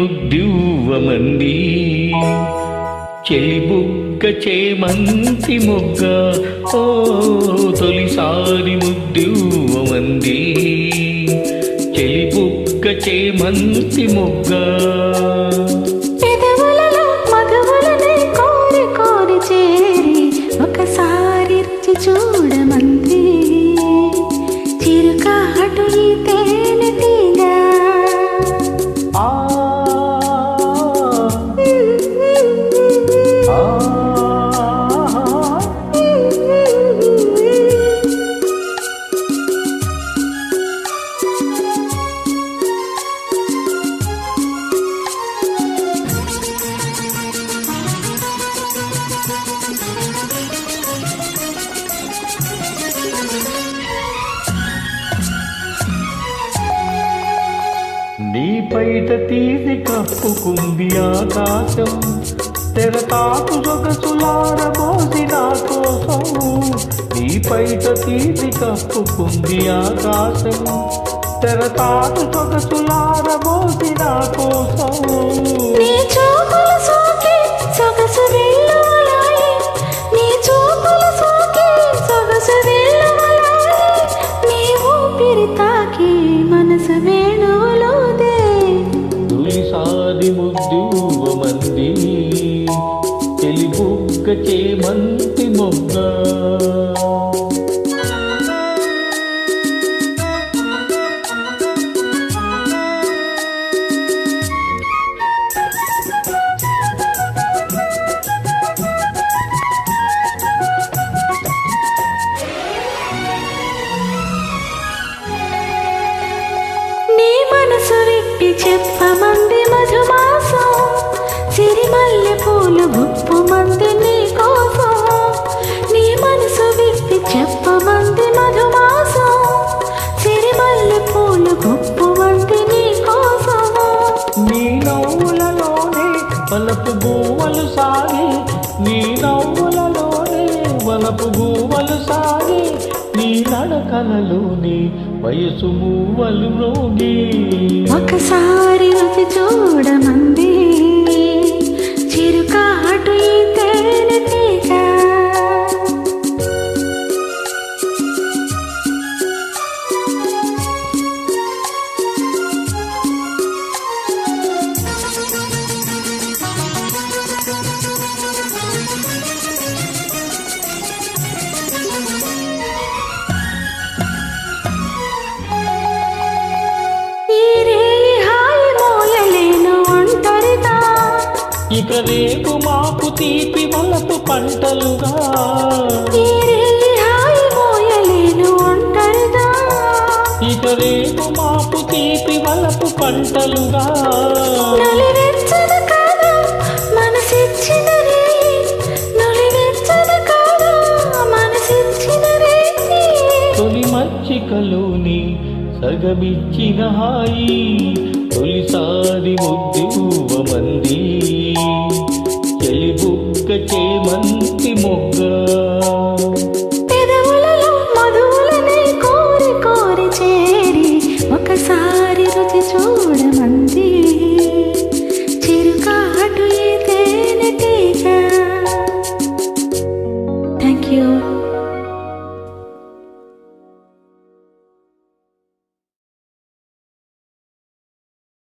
ముద్దివ్వమంది చెలి బుగ్గ చేమంతి మొగ్గ ఓ తొలిసారి ముద్దివ్వమంది చెలి బుగ్గ చేమంతి మొగ్గ చూడమంది చిరుకాటు ఈ తేనెటీగా నీ పైట తీసి కప్పుకుంది ఆకాశం తెరతాకు సొగసులారబోసి నా కోసం నీ పైట తీసి కప్పుకుంది ఆకాశం తెరతాకు సొగసులారబోసి నా కోసం నీ చూపుల సోకి సొగసు వేళవలాయి నీ చూపుల సోకి సొగసు వేళవలాయి నీ ఊపిరి తాకి మనసు వేణువులోదే తొలిసారి ముద్దివ్వమంది చెలి బుగ్గ చేమంతి మొగ్గ చెప్పమంది మధుమాసం సిరిమల్లె పూలు గుప్పు మంది నీ కోసం నీ మనసు విప్పి చెప్పమంది మధుమాసం సిరిమల్లె పూలు గుప్పు మంది నీ కోసం నీ నవ్వులలోనే వలపు గువ్వలు సాగి నీ నవ్వులలోనే వలపు గువ్వలు సాగి నీ నడకలలోని వయసు మూవలు రోగి ఒకసారి రుచి చూడమంది చిరుకాటు ఈ తేనెటీగా ఇక రేపు మాకు తీపి వలపు పంటలుగా ఇక రేపు మాకు తీపి వలపు పంటలుగా తొలి మచ్చికలోని సగమిచ్చిన హాయి తొలిసారి ముద్దు